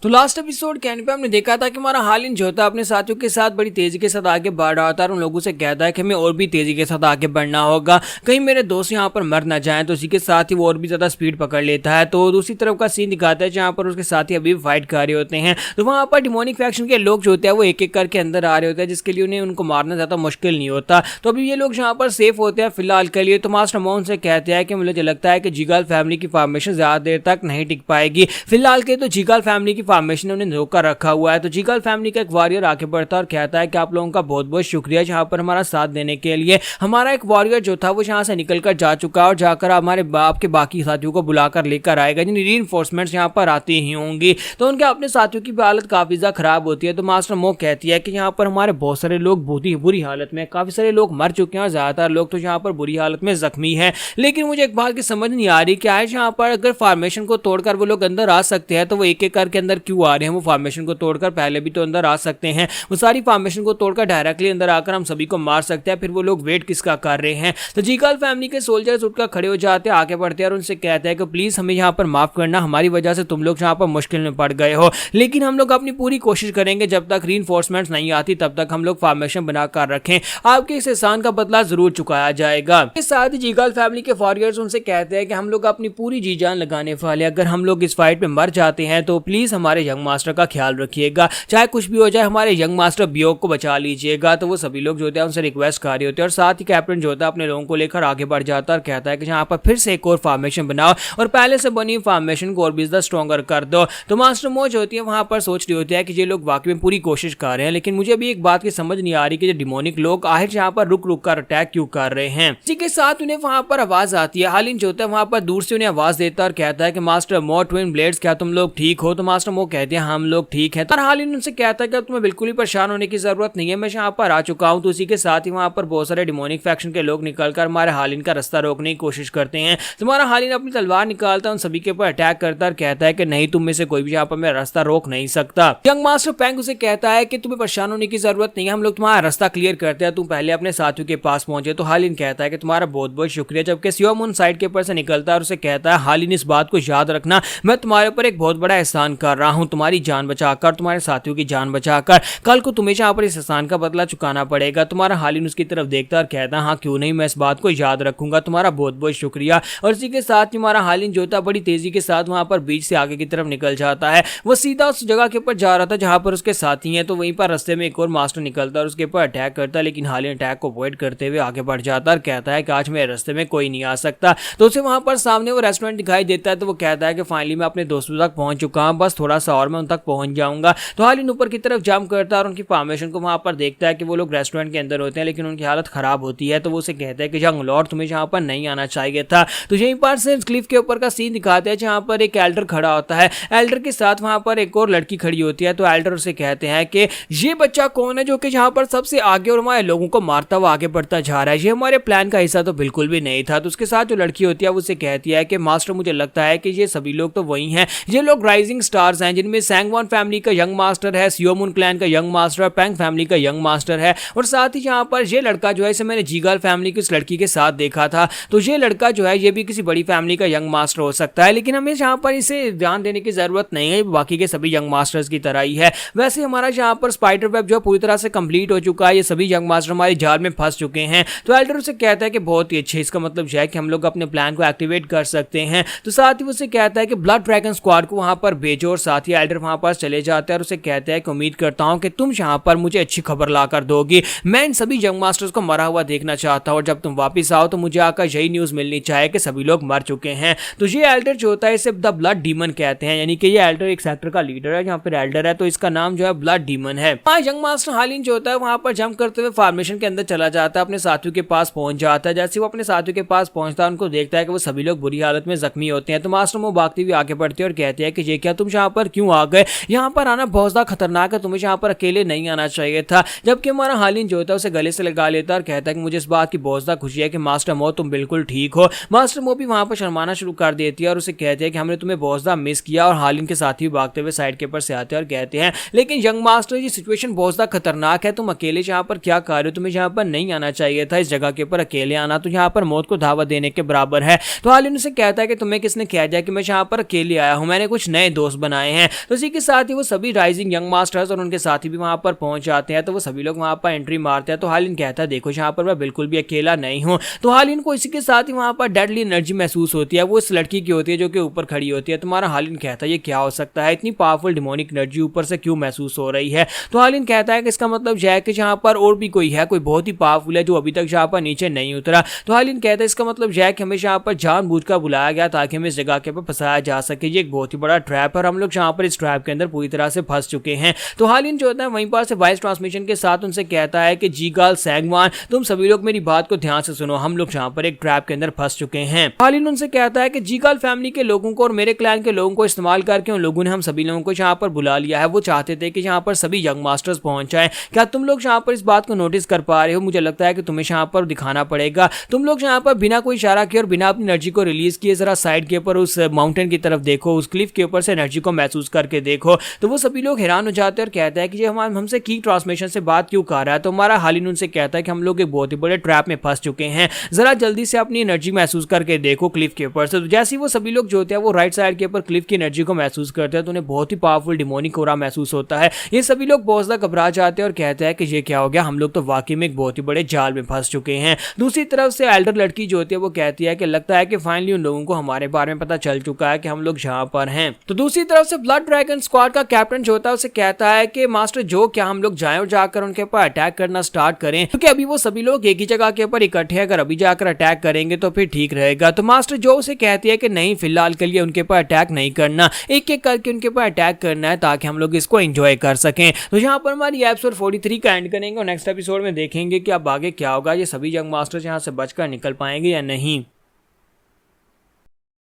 तो last episode के and पे हमने देखा था कि हमारा हालिन जो था अपने साथियों के साथ बड़ी तेजी के साथ आगे बढ़ रहा था और उन लोगों से कहता है कि हमें और भी तेजी के साथ आगे बढ़ना होगा, कहीं मेरे दोस्त यहाँ पर मर ना जाएं। तो इसी के साथ ही वो और भी ज्यादा स्पीड पकड़ लेता है। तो दूसरी तरफ का सीन दिखाता है जहाँ पर उसके साथी अभी फाइट कर रहे होते हैं। तो वहाँ पर डिमोनिक फैक्शन के लोग जो होते हैं वो एक एक करके अंदर आ रहे होते हैं, जिसके लिए उन्हें उनको मारना ज्यादा मुश्किल नहीं होता। तो अभी ये लोग यहाँ पर सेफ होते हैं फिलहाल के लिए। तो मास्टर मोहन से कहते हैं कि मुझे लगता है कि जीगाल फैमिली की फॉर्मेशन ज्यादा देर तक नहीं टिक पाएगी फिलहाल के। तो जीगाल फैमिली की फॉर्मेशन ने उन्हें का रखा हुआ है। तो जीगाल फैमिली का एक वॉरियर आके बढ़ता है और कहता है कि आप लोगों का बहुत बहुत शुक्रिया जहां पर हमारा साथ देने के लिए। हमारा एक वॉरियर जो था वो यहां से निकलकर जा चुका है और जाकर हमारे बाप के बाकी साथियों को बुलाकर लेकर आएगा, जिन रीइंफोर्समेंट्स यहां पर आती ही होंगी। तो उनके अपने साथियों की भी हालत काफी ज्यादा खराब होती है। तो मास्टर मो कहती है कि यहाँ पर हमारे बहुत सारे लोग बहुत ही बुरी हालत में, काफी सारे लोग मर चुके हैं और ज्यादातर लोग तो यहाँ पर बुरी हालत में जख्मी है। लेकिन मुझे एक बात की समझ नहीं आ रही क्या है, यहाँ पर अगर फॉर्मेशन को तोड़कर वो लोग अंदर आ सकते हैं तो वो एक एक करके अंदर क्यों आ रहे हैं। वो फॉर्मेशन को तोड़कर पहले भी तो अंदर आ सकते हैं, वो सारी फॉर्मेशन को तोड़कर डायरेक्टली अंदर आकर हम सभी को मार सकते हैं, फिर वो लोग वेट किसका कर रहे हैं। तो जीगाल फैमिली के सोल्जर्स उठकर खड़े हो जाते हैं, आगे बढ़ते हैं और उनसे कहते हैं कि प्लीज हमें यहाँ पर माफ करना, हमारी वजह से तुम लोग यहाँ पर मुश्किल में पड़ गए हो, लेकिन हम लोग अपनी पूरी कोशिश करेंगे जब तक रीइंफोर्समेंट्स नहीं आती तब तक हम लोग फॉर्मेशन बनाकर रखें, आपके इस एहसान का बदला जरूर चुकाया जाएगा। इसके साथ ही जीगाल फैमिली के वॉरियर्स उनसे कहते हैं कि हम लोग अपनी पूरी जी जान लगाने वाले, अगर हम लोग इस फाइट में मर जाते हैं तो प्लीज हमारे यंग मास्टर का ख्याल रखिएगा, चाहे कुछ भी हो जाए हमारे यंग मास्टर बियोग को बचा लीजिएगा। तो वो सभी लोग जो होते हैं उनसे रिक्वेस्ट कर रहे होते हैं और साथ ही कैप्टन जो होता है अपने लोगों को लेकर आगे बढ़ जाता है और कहता है कि यहाँ पर फिर से एक और फॉर्मेशन बनाओ और पहले से बनी फॉर्मेशन को और भी ज्यादा स्ट्रॉन्गर कर दो। तो मास्टर मो जो होती है वहां पर सोच रही होती है कि ये लोग वाकई में पूरी कोशिश कर रहे हैं, लेकिन मुझे भी एक बात की समझ नहीं आ रही कि डिमोनिक लोग आखिर यहाँ पर रुक रुक कर अटैक क्यों कर रहे हैं। इसी के साथ उन्हें वहां पर आवाज आती है, हालिन जो होता है वहां पर दूर से उन्हें आवाज देता है और कहता है कि मास्टर मो ट्विन ब्लेड्स, क्या तुम लोग ठीक हो। तो मास्टर मो कहते हैं हम लोग ठीक है। हालिन उनसे कहता है कि तुम्हें बिल्कुल ही परेशान होने की जरूरत नहीं है, मैं यहाँ पर आ चुका हूँ। तो उसी के साथ ही वहां पर बहुत सारे डिमोनिक फैक्शन के लोग निकलकर हमारे हालिन का रास्ता रोकने की कोशिश करते हैं। तुम्हारा हालिन अपनी तलवार निकालता है, उन सभी के ऊपर अटैक करता है और कहता है कि नहीं, तुम में से कोई भी यहाँ पर मेरा रास्ता रोक नहीं सकता। यंग मास्टर पैंग उसे कहता है कि तुम्हें परेशान होने की जरूरत नहीं है, हम लोग तुम्हारा रास्ता क्लियर करते हैं, तुम पहले अपने साथियों के पास पहुंचे। तो हालिन कहता है कि तुम्हारा बहुत बहुत शुक्रिया, जबकि सियोमुन साइड के ऊपर से निकलता है और उसे कहता है हालिन इस बात को याद रखना, मैं तुम्हारे ऊपर एक बहुत बड़ा एहसान कर रहा हूँ, तुम्हारी जान बचाकर, तुम्हारे साथियों की जान बचाकर, कल को तुम्हें यहाँ पर इस एहसान का बदला चुकाना पड़ेगा। तुम्हारा हालिन उसकी तरफ देखता है और कहता है हाँ क्यों नहीं, मैं इस बात को याद रखूंगा, तुम्हारा बहुत बहुत शुक्रिया। और इसी के साथ हमारा हालिन जो था बड़ी तेजी के साथ वहां पर बीच से आगे की तरफ निकल जाता है। वो सीधा उस जगह के ऊपर जा रहा था जहां पर उसके साथी हैं। तो वहीं पर रास्ते में एक और मास्टर निकलता है और उसके ऊपर अटैक करता है, लेकिन हालिन अटैक को अवॉइड करते हुए आगे बढ़ जाता है और कहता है कि आज मेरे रास्ते में कोई नहीं आ सकता। तो उसे वहां पर सामने वो रेस्टोरेंट दिखाई देता है। तो वो कहता है कि फाइनली मैं अपने दोस्तों तक पहुंच चुका हूं, बस थोड़ा सा और मैं उन तक पहुंच जाऊंगा। तो हालिन ऊपर की तरफ जंप करता है और उनकी फॉर्मेशन को वहां पर देखता है कि वो लोग रेस्टोरेंट के अंदर होते हैं, लेकिन उनकी हालत खराब होती है। तो वो उसे कहता है कि यंग लॉर्ड तुम्हें यहाँ पर नहीं आना चाहिए था। तो यहीं पर से क्लिफ के ऊपर का सीन दिखाते हैं जहाँ पर एक एल्डर खड़ा होता है, एल्डर के साथ वहां पर एक और लड़की खड़ी होती है। तो एल्डर उसे कहते हैं कि ये बच्चा कौन है जो कि यहाँ पर सबसे आगे और हमारे लोगों को मारता हुआ आगे बढ़ता जा रहा है, ये हमारे प्लान का हिस्सा तो बिल्कुल भी नहीं था। तो उसके साथ जो लड़की होती है वो उसे कहती है कि मास्टर मुझे लगता है कि ये सभी लोग तो वही हैं, ये लोग राइजिंग स्टार्स हैं, जिनमें सैंगवॉन फैमिली का यंग मास्टर है, सियोमुन क्लैन का यंग मास्टर, पैंग फैमिली का यंग मास्टर है, और साथ ही यहाँ पर ये लड़का जो है इसे मैंने जीगाल फैमिली की उस लड़की के साथ देखा था। तो ये लड़का जो है ये भी किसी बड़ी फैमिली का यंग मास्टर हो सकता है, लेकिन हमें यहाँ पर इसे ध्यान देने की जरूरत नहीं है, बाकी के सभी यंग मास्टर्स की तरह ही है। वैसे हमारा यहाँ पर स्पाइडर वेब जो पूरी तरह से कंप्लीट हो चुका है, ये सभी यंग मास्टर हमारे जाल में फंस चुके हैं। तो एल्डर उसे कहता है कि बहुत ही अच्छे, इसका मतलब यह है कि हम लोग अपने प्लान को एक्टिवेट कर सकते हैं। तो साथ ही उसे कहता है कि ब्लड ड्रैगन स्क्वाड को वहां पर भेजो, और साथ ही एल्डर वहां पर चले जाते हैं और उसे कहता है कि उम्मीद करता हूं कि तुम यहाँ पर मुझे अच्छी खबर लाकर दोगी, मैं इन सभी यंग मास्टर्स को मरा हुआ देखना चाहता हूं, और जब तुम वापस आओ तो मुझे आकर यही न्यूज मिलनी चाहिए कि सभी लोग मर चुके हैं। तो ये एल्डर जो होता है इसे द ब्लड डीमन कहते हैं, यानी कि ये एल्डर एक सेक्टर का लीडर है, जहाँ पर एल्डर है तो इसका नाम जो है ब्लड डीमन है। यंग मास्टर हालिन जो होता है वहां पर जंप करते हुए फॉर्मेशन के अंदर चला जाता है, अपने साथियों के पास पहुंच जाता है। जैसे वो अपने साथियों के पास पहुंचता है उनको देखता है कि वो सभी लोग बुरी हालत में जख्मी होते हैं। तो मास्टर वो भागते हुए आगे बढ़ते हैं और कहते हैं कि ये क्या, तुम यहाँ पर क्यों आ गए, यहाँ पर आना बहुत ज्यादा खतरनाक है, तुम्हें यहाँ पर अकेले नहीं आना चाहिए था। जबकि हमारा हालिन जो होता है उसे गले से लगा लेता है और कहता है कि मुझे इस बात की बहुत ज्यादा खुशी है कि मास्टर मो तुम बिल्कुल ठीक हो। मास्टर मो भी वहां पर शर्माना शुरू कर देती है और उसे कहते हैं कि हमने तुम्हें बहुत ज्यादा मिस किया। और हालिन के साथी भागते हुए साइड के ऊपर से आते हैं और कहते हैं लेकिन यंग मास्टर ये सिचुएशन बहुत ज्यादा खतरनाक है, तुम अकेले यहाँ पर क्या कर रहे हो, तुम्हें यहाँ पर नहीं आना चाहिए था, इस जगह के ऊपर अकेले आना तो यहाँ पर मौत को दावत देने के बराबर है। तो हालिन उसे कहता है कि तुम्हें किसने कहा जाए कि मैं यहाँ पर अकेले आया हूँ, मैंने कुछ नए दोस्त बनाए आए हैं। तो इसी के साथ ही वो सभी राइजिंग यंग मास्टर्स और उनके साथी भी वहां पर पहुंच जाते हैं। तो वो सभी लोग वहां पर एंट्री मारते हैं। तो हालिन कहता है देखो यहाँ पर मैं बिल्कुल भी अकेला नहीं हूँ। तो हालिन को इसी के साथ ही वहां पर डेडली एनर्जी महसूस होती है। वो इस लड़की की होती है जो कि ऊपर खड़ी होती है। तुम्हारा हालिन कहता है ये क्या हो सकता है, इतनी पावरफुल डिमोनिक एनर्जी ऊपर से क्यों महसूस हो रही है। तो हालिन कहता है कि इसका मतलब यह है कि जहां पर और भी कोई है, कोई बहुत ही पावरफुल है जो अभी तक जहां पर नीचे नहीं उतरा। तो हालिन कहता है इसका मतलब यह है कि हमें यहाँ पर जानबूझकर बुलाया गया ताकि हमें इस जगह के ऊपर फंसाया जा सके। ये एक बहुत ही बड़ा ट्रैप है और हम लोग यहाँ पर इस ट्रैप के अंदर पूरी तरह से फंस चुके हैं। तो हालिन जो होता है वहीं पर से वॉइस ट्रांसमिशन के साथ उनसे कहता है कि जीगाल सैंगवान तुम सभी लोग मेरी बात को ध्यान से सुनो, हम लोग यहाँ पर एक ट्रैप के अंदर फंस चुके हैं। हालिन उनसे कहता है कि जीगाल फैमिली के लोगों को और मेरे क्लैन के लोगों को इस्तेमाल करके उन लोगों ने हम सभी लोगों को यहाँ पर बुला लिया है। वो चाहते थे कि यहाँ पर सभी यंग मास्टर्स पहुंच जाएं। क्या तुम लोग यहाँ पर इस बात को नोटिस कर पा रहे हो? मुझे लगता है कि तुम्हें यहाँ पर दिखाना पड़ेगा। तुम लोग यहाँ पर बिना कोई इशारा किए और बिना अपनी एनर्जी को रिलीज किए जरा साइड के ऊपर उस माउंटेन की तरफ देखो, उस क्लिफ के ऊपर से एनर्जी को महसूस करके देखो। तो वो सभी लोग हैरान हो जाते हैं और कहते हैं कि ये हमसे की ट्रांसमिशन से बात क्यों कर रहा है। तो हमारा हालिन उनसे कहता है कि हम लोग एक बहुत ही बड़े ट्रैप में फंस चुके हैं, जरा जल्दी से अपनी एनर्जी महसूस करके देखो क्लिफ के ऊपर से। तो जैसे ही वो सभी लोग जो होते हैं वो राइट साइड के ऊपर क्लिफ की एनर्जी को महसूस करते हैं तो उन्हें बहुत ही पावरफुल डिमोनिक ऑरा महसूस होता है। ये सभी लोग बहुत ज्यादा घबरा जाते हैं और कहते हैं कि ये क्या हो गया, हम लोग तो वाकई में एक बहुत ही बड़े जाल में फंस चुके हैं। दूसरी तरफ से एल्डर लड़की जो होती है वो कहती है कि लगता है कि फाइनली उन लोगों को हमारे बारे में पता चल चुका है कि हम लोग यहाँ पर हैं। तो दूसरी तरफ से ब्लड ड्रैगन स्क्वाड का कैप्टन जो होता है उसे कहता है कि मास्टर जो क्या हम लोग जाएं और जाकर उनके ऊपर अटैक करना स्टार्ट करें, क्योंकि अभी वो सभी लोग एक ही जगह के ऊपर इकट्ठे हैं, अगर अभी जाकर अटैक करेंगे तो फिर ठीक रहेगा। तो मास्टर जो उसे कहती है कि नहीं, फिलहाल के लिए उनके ऊपर अटैक नहीं करना, एक एक करके उनके ऊपर अटैक करना है ताकि हम लोग इसको एंजॉय कर सकें। तो यहाँ पर हमारी एपिसोड 43 का एंड करेंगे और नेक्स्ट एपिसोड में देखेंगे कि अब आगे क्या होगा, ये सभी यंग मास्टर्स यहाँ से बचकर निकल पाएंगे या नहीं।